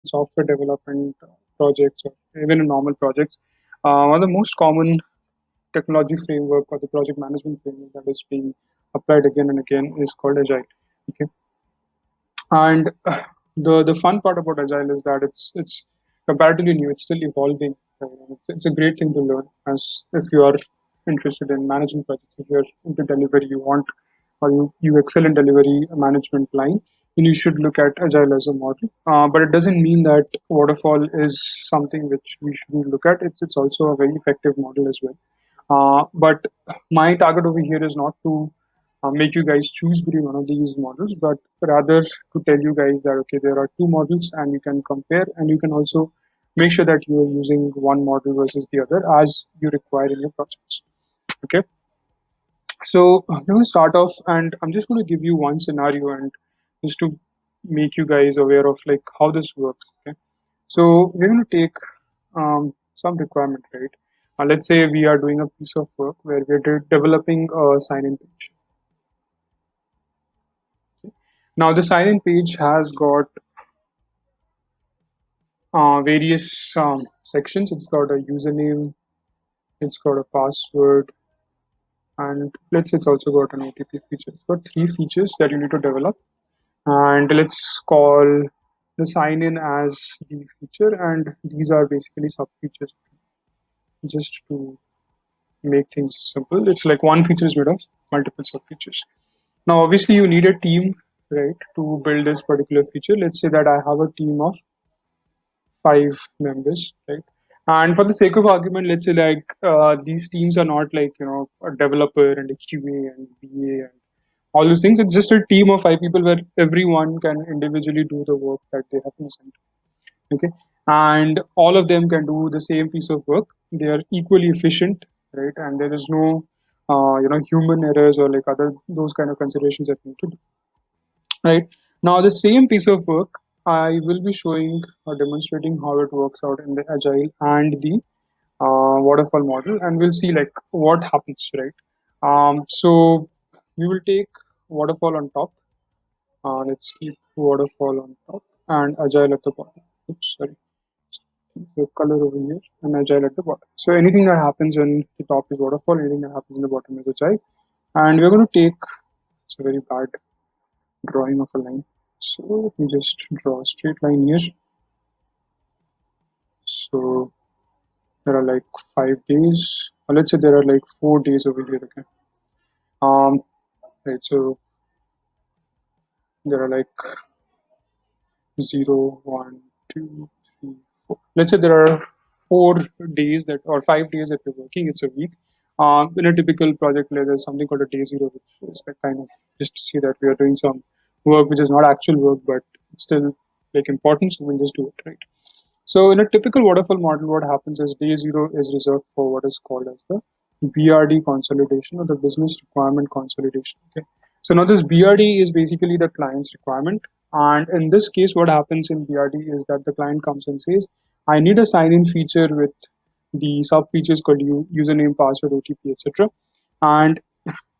software development projects or even in normal projects, one of the most common technology framework or the project management framework that is being applied again and again is called Agile. Okay, and the fun part about Agile is that it's comparatively new. It's still evolving. It's a great thing to learn as if you are interested in managing projects. If you're into delivery, you want or you excel in delivery management line, then you should look at Agile as a model. But it doesn't mean that waterfall is something which we shouldn't look at. It's also a very effective model as well. But my target over here is not to make you guys choose between one of these models, but rather to tell you guys that okay, there are two models and you can compare, and you can also make sure that you are using one model versus the other as you require in your projects. Okay, so I'm going to start off, and I'm just going to give you one scenario, and just to make you guys aware of like how this works. Okay, so we're going to take some requirement, right? Let's say we are doing a piece of work where we're developing a sign-in page. Now, the sign-in page has got various sections. It's got a username, it's got a password, and let's say it's also got an OTP feature. It's got three features that you need to develop, and let's call the sign-in as the feature, and these are basically sub-features just to make things simple. It's like one feature is made of multiple sub-features. Now, obviously, you need a team, right, to build this particular feature. Let's say that I have a team of 5 members, right? And for the sake of argument, let's say like these teams are not like a developer and a QA and BA and all those things. It's just a team of 5 people where everyone can individually do the work that they have assigned. Okay, and all of them can do the same piece of work. They are equally efficient, right? And there is no human errors or like other those kind of considerations that we need to do. Right now, the same piece of work I will be showing or demonstrating how it works out in the agile and the waterfall model, and we'll see like what happens, right? So we will take waterfall on top. Let's keep waterfall on top and agile at the bottom. Oops, sorry, the color over here and agile at the bottom. So anything that happens when the top is waterfall, anything that happens in the bottom is agile. And we're going to take, it's a very bad drawing of a line. So let me just draw a straight line here. So there are like 5 days. Or let's say there are like 4 days over here. Okay. Um. Right. So there are like 0, 1, 2, 3, 4. Let's say there are 4 days that or 5 days that you're working. It's a week. In a typical project, like, there's something called a day zero, which is like kind of just to see that we are doing some work which is not actual work, but it's still like important, so we'll just do it, right? So in a typical waterfall model, what happens is day zero is reserved for what is called as the BRD consolidation or the business requirement consolidation. Okay. So now this BRD is basically the client's requirement. And in this case, what happens in BRD is that the client comes and says, I need a sign-in feature with the sub-features called username, password, OTP, etc. And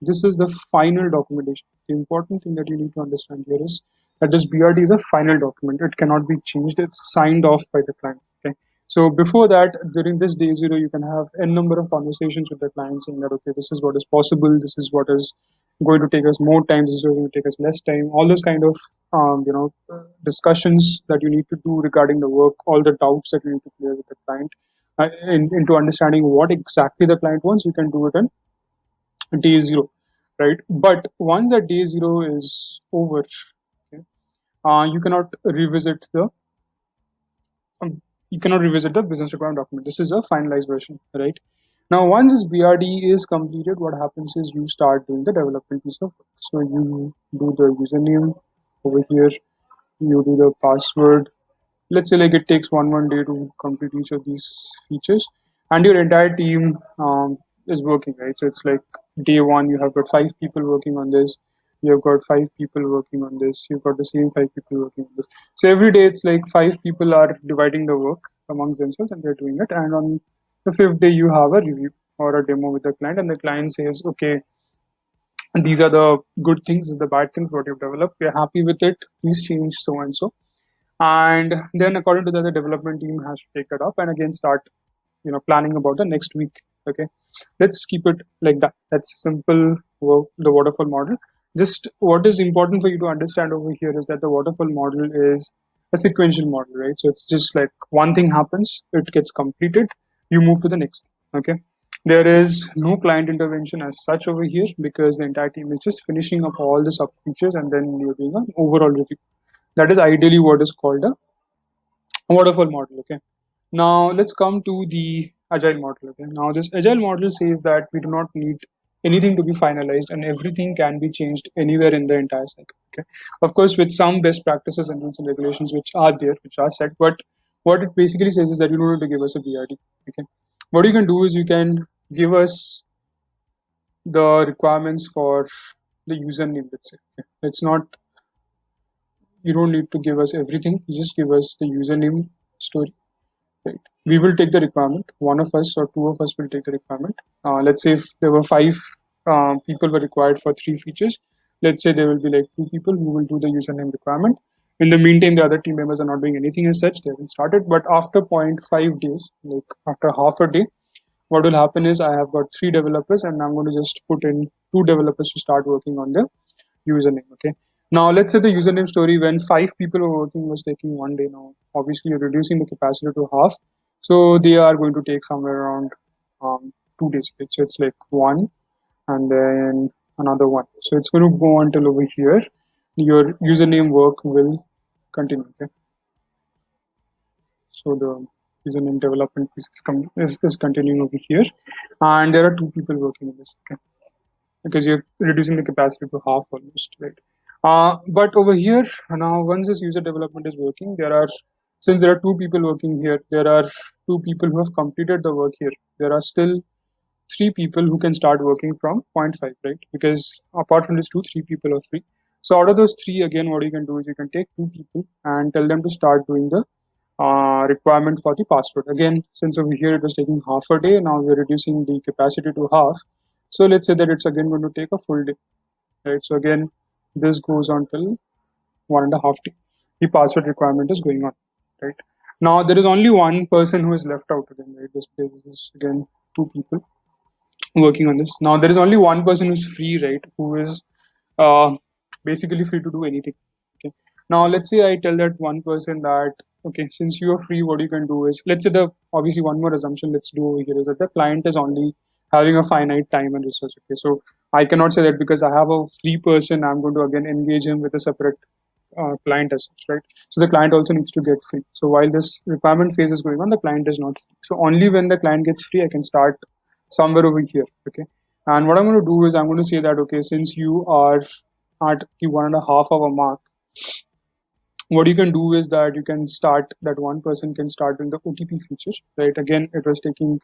this is the final documentation. The important thing that you need to understand here is that this BRD is a final document. It cannot be changed. It's signed off by the client. Okay. So before that, during this day zero, you can have n number of conversations with the client saying that okay, this is what is possible. This is what is going to take us more time. This is going to take us less time. All those kind of discussions that you need to do regarding the work. All the doubts that you need to clear with the client. Into understanding what exactly the client wants, you can do it in day zero, right? But once that day zero is over, okay, you cannot revisit the business requirement document. This is a finalized version, right? Now, once this BRD is completed, what happens is you start doing the development piece of work. So you do the username over here, you do the password. Let's say like it takes one day to complete each of these features, and your entire team is working, right? So it's like day one, you have got 5 people working on this, you have got 5 people working on this, you've got the same 5 people working on this. So every day it's like 5 people are dividing the work amongst themselves and they're doing it, and on the 5th day you have a review or a demo with the client, and the client says okay, these are the good things, the bad things what you've developed, we're happy with it, please change so and so. And then according to that, the development team has to take that up and again start planning about the next week. Okay, let's keep it like that. That's simple work, the waterfall model. Just what is important for you to understand over here is that the waterfall model is a sequential model, right? So it's just like one thing happens, it gets completed, you move to the next. Okay, there is no client intervention as such over here because the entire team is just finishing up all the sub features and then you're doing an overall review. That is ideally what is called a waterfall model. Okay, now let's come to the agile model. Okay, now this agile model says that we do not need anything to be finalized and everything can be changed anywhere in the entire cycle. Okay, of course with some best practices and rules and regulations which are there, which are set, but what it basically says is that you don't need to give us a BRD. Okay, what you can do is you can give us the requirements for the username. Let's say, okay, it's not, you don't need to give us everything, you just give us the username story. Right. We will take the requirement. One of us or two of us will take the requirement. Let's say if there were five people were required for three features, let's say there will be like two people who will do the username requirement. In the meantime, the other team members are not doing anything as such. They haven't started. But after zero point 0.5 days, like after half a day, what will happen is I have got three developers and I'm going to just put in two developers to start working on the username. Okay, now let's say the username story when five people were working was taking one day. Now obviously you're reducing the capacity to half, so they are going to take somewhere around 2 days, right? So it's like one and then another one, so it's going to go until over here your username work will continue. Okay, so the username development piece is continuing over here and there are two people working in this. Okay, because you're reducing the capacity to half almost, right? But over here now, once this user development is working, since there are two people working here, there are two people who have completed the work here. There are still three people who can start working from zero point 0.5, right? Because apart from these two, three people are free. So out of those three, again, what you can do is you can take two people and tell them to start doing the requirement for the password. Again, since over here it was taking half a day, now we're reducing the capacity to half. So let's say that it's again going to take a full day, right? So again, this goes on till 1.5 day. The password requirement is going on, right? Now there is only one person who is left out again, right? This is again two people working on this. Now there is only one person who's free, right? Who is uh, basically free to do anything. Okay. Now let's say I tell that one person that okay, since you are free, what you can do is, let's say the obviously one more assumption let's do over here is that the client is only having a finite time and resource. Okay, so I cannot say that because I have a free person, I'm going to again engage him with a separate client as such, right? So the client also needs to get free. So while this requirement phase is going on, the client is not free. So only when the client gets free, I can start somewhere over here. Okay. And what I'm going to do is I'm going to say that okay, since you are at the 1.5 hour mark, what you can do is that you can start that one person can start doing the OTP feature, right? Again, it was taking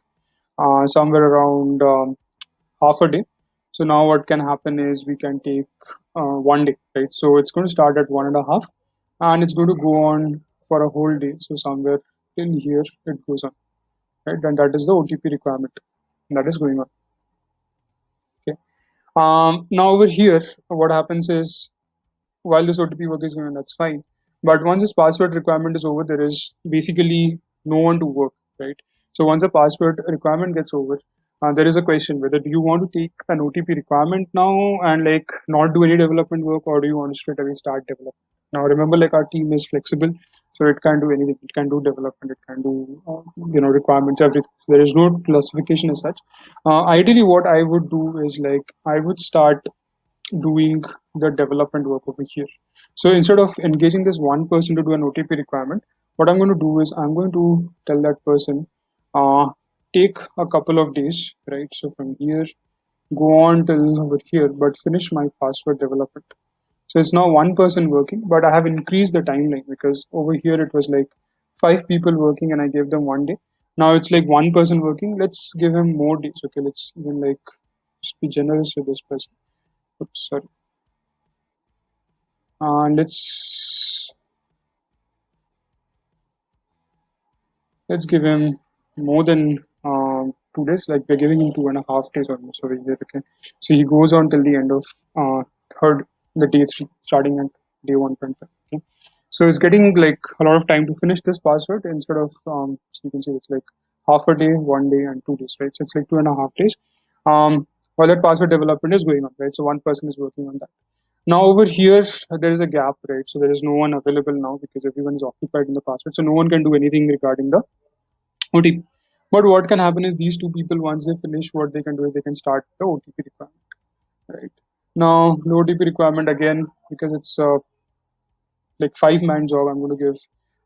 somewhere around half a day. So now what can happen is we can take one day, right? So it's going to start at 1.5 and it's going to go on for a whole day. So somewhere till here it goes on, right? And that is the OTP requirement that is going on. Okay. Now over here, what happens is while this OTP work is going on, that's fine. But once this password requirement is over, there is basically no one to work, right? So once the password requirement gets over, there is a question whether do you want to take an OTP requirement now and like not do any development work, or do you want to straight away start development? Now remember, like our team is flexible, so it can do anything. It can do development, it can do requirements, everything. There is no classification as such. Ideally, what I would do is like I would start doing the development work over here. So instead of engaging this one person to do an OTP requirement, what I'm going to do is I'm going to tell that person, uh, take a couple of days, right? So from here, go on till over here, but finish my password development. So it's now one person working, but I have increased the timeline because over here it was like five people working and I gave them one day. Now it's like one person working. Let's give him more days. Okay, let's even like just be generous with this person. Oops, sorry. Let's give him more than 2 days. Like we're giving him 2.5 days almost over here. Okay, so he goes on till the end of third, the day three, starting at day 1.5. Okay, So it's getting like a lot of time to finish this password instead of so you can say it's like half a day, 1 day, and 2 days, right? So it's like 2.5 days. While that password development is going on, right? So one person is working on that. Now over here there is a gap, right? So there is no one available now because everyone is occupied in the password. So no one can do anything regarding the OTP. But what can happen is these two people, once they finish, what they can do is they can start the OTP requirement, right? Now the OTP requirement again, because it's like 5-man job, I'm going to give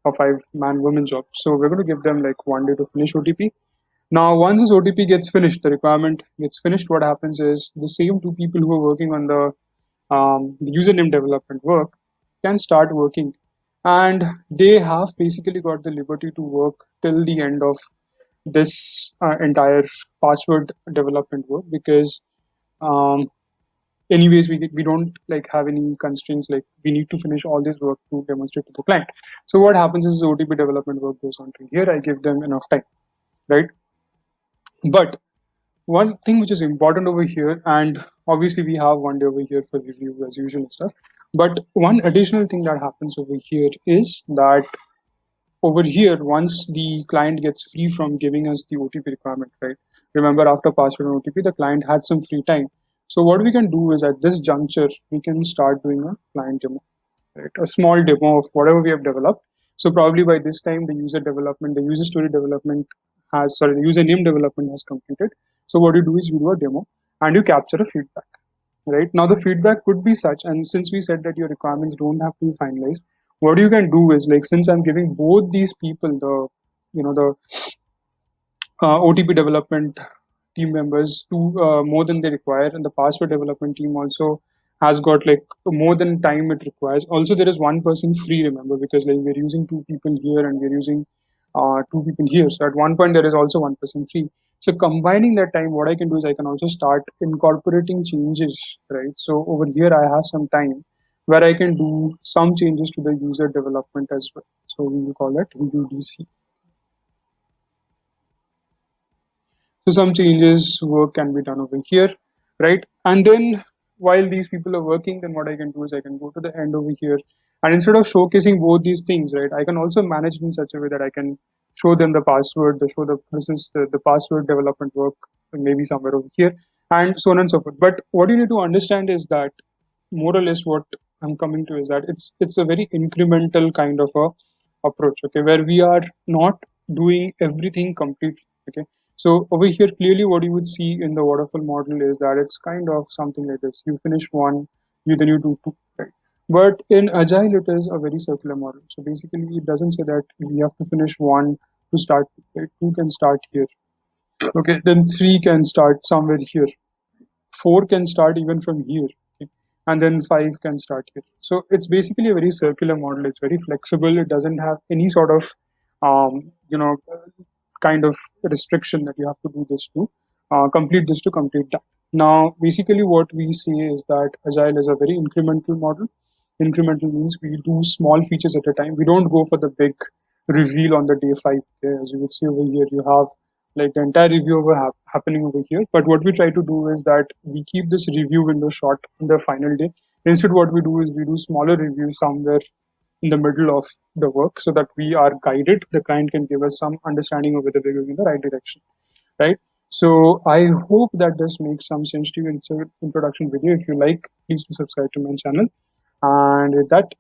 a 5-man woman job. So we're going to give them like 1 day to finish OTP. Now, once this OTP gets finished, the requirement gets finished, what happens is the same two people who are working on the username development work can start working. And they have basically got the liberty to work till the end of this entire password development work because um, anyways we don't like have any constraints like we need to finish all this work to demonstrate to the client. So what happens is OTP development work goes on to here. I give them enough time, right? But one thing which is important over here, and obviously we have 1 day over here for review as usual and stuff, but one additional thing that happens over here is that over here, once the client gets free from giving us the OTP requirement, right? Remember, after password and OTP, the client had some free time. So what we can do is at this juncture, we can start doing a client demo, right? A small demo of whatever we have developed. So probably by this time, the user story development the username development has completed. So what you do is you do a demo and you capture a feedback, right? Now the feedback could be such, and since we said that your requirements don't have to be finalized, what you can do is like since I'm giving both these people the OTP development team members to more than they require, and the password development team also has got like more than time it requires. Also, there is one person free, remember, because like we're using two people here and we're using two people here. So at one point there is also one person free. So combining that time, what I can do is I can also start incorporating changes, right? So over here I have some time where I can do some changes to the user development as well. So we will call that UDC. So some changes work can be done over here, right? And then while these people are working, then what I can do is I can go to the end over here. And instead of showcasing both these things, right, I can also manage it in such a way that I can show them the password, show the process, the password development work, maybe somewhere over here, and so on and so forth. But what you need to understand is that more or less what I'm coming to is that it's a very incremental kind of a approach, okay, where we are not doing everything completely. Okay, so over here, clearly what you would see in the waterfall model is that it's kind of something like this. You finish one, you do two, right? But in Agile, it is a very circular model. So basically, it doesn't say that we have to finish one to start, right? Two can start here. Okay, then three can start somewhere here. Four can start even from here. Okay? And then five can start here. So it's basically a very circular model. It's very flexible. It doesn't have any sort of um, you know kind of restriction that you have to do this to complete this to complete that. Now, basically, what we see is that Agile is a very incremental model. Incremental means we do small features at a time. We don't go for the big reveal on the day 5. Okay? As you would see over here, you have like the entire review happening over here. But what we try to do is that we keep this review window short in the final day. Instead, what we do is we do smaller reviews somewhere in the middle of the work so that we are guided. The client can give us some understanding of whether we're going in the right direction, right? So I hope that this makes some sense to you in introduction video. If you like, please do subscribe to my channel. And with that,